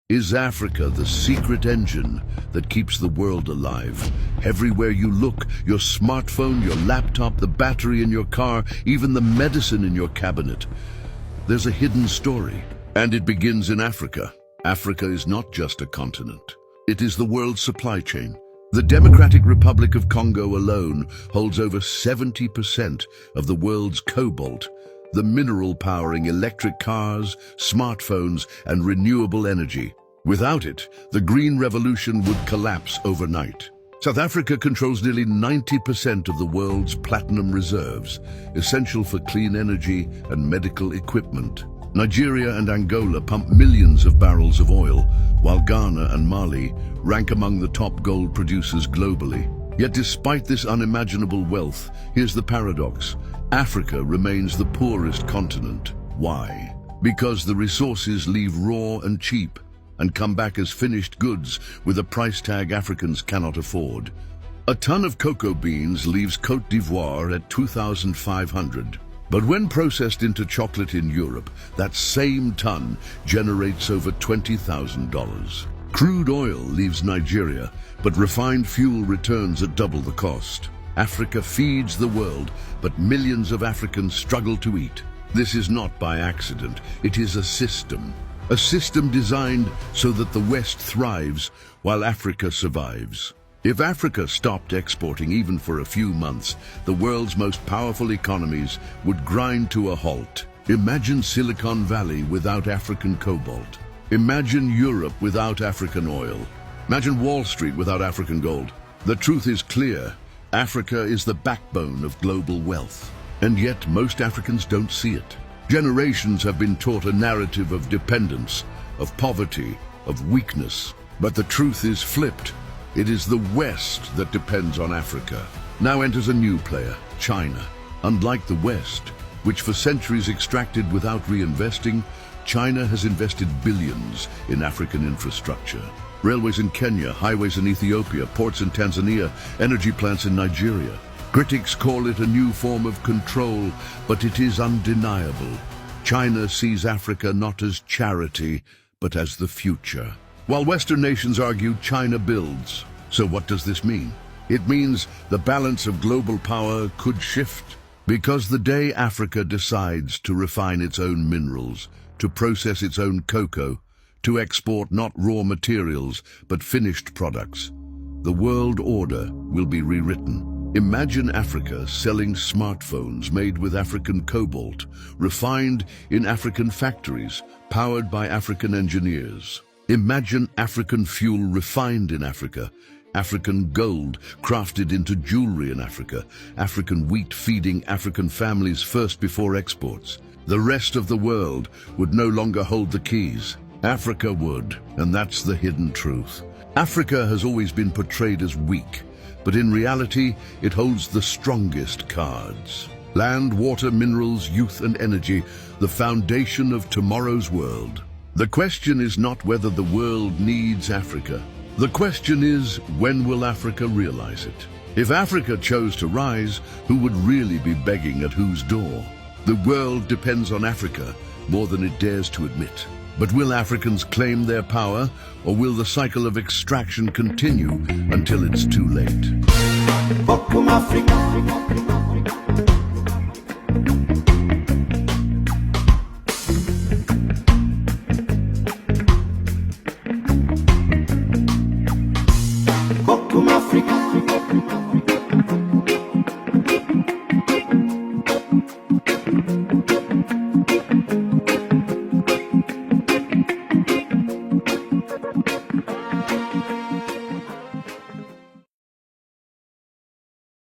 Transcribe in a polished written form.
Is Africa the secret engine that keeps the world alive? Everywhere you look, your smartphone, your laptop, the battery in your car, even the medicine in your cabinet. There's a hidden story, and it begins in Africa. Africa is not just a continent. It is the world's supply chain. The Democratic Republic of Congo alone holds over 70% of the world's cobalt, the mineral powering electric cars, smartphones, and renewable energy. Without it, the green revolution would collapse overnight. South Africa controls nearly 90% of the world's platinum reserves, essential for clean energy and medical equipment. Nigeria and Angola pump millions of barrels of oil, while Ghana and Mali rank among the top gold producers globally. Yet despite this unimaginable wealth, here's the paradox. Africa remains the poorest continent. Why? Because the resources leave raw and cheap and come back as finished goods with a price tag Africans cannot afford. A ton of cocoa beans leaves Côte d'Ivoire at $2,500. But when processed into chocolate in Europe, that same ton generates over $20,000. Crude oil leaves Nigeria, but refined fuel returns at double the cost. Africa feeds the world, but millions of Africans struggle to eat. This is not by accident, it is a system. A system designed so that the West thrives while Africa survives. If Africa stopped exporting even for a few months, the world's most powerful economies would grind to a halt. Imagine Silicon Valley without African cobalt. Imagine Europe without African oil. Imagine Wall Street without African gold. The truth is clear. Africa is the backbone of global wealth. And yet most Africans don't see it. Generations have been taught a narrative of dependence, of poverty, of weakness. But the truth is flipped. It is the West that depends on Africa. Now enters a new player, China. Unlike the West, which for centuries extracted without reinvesting, China has invested billions in African infrastructure. Railways in Kenya, highways in Ethiopia, ports in Tanzania, energy plants in Nigeria. Critics call it a new form of control, but it is undeniable. China sees Africa not as charity, but as the future. While Western nations argue China builds. So what does this mean? It means the balance of global power could shift. Because the day Africa decides to refine its own minerals, to process its own cocoa, to export not raw materials, but finished products, the world order will be rewritten. Imagine Africa selling smartphones made with African cobalt, refined in African factories, powered by African engineers. Imagine African fuel refined in Africa, African gold crafted into jewelry in Africa, African wheat feeding African families first before exports. The rest of the world would no longer hold the keys. Africa would, and that's the hidden truth. Africa has always been portrayed as weak, but in reality, it holds the strongest cards. Land, water, minerals, youth and energy, the foundation of tomorrow's world. The question is not whether the world needs Africa. The question is, when will Africa realize it? If Africa chose to rise, who would really be begging at whose door? The world depends on Africa more than it dares to admit. But will Africans claim their power, or will the cycle of extraction continue until it's too late? Bokum Africa. Africa.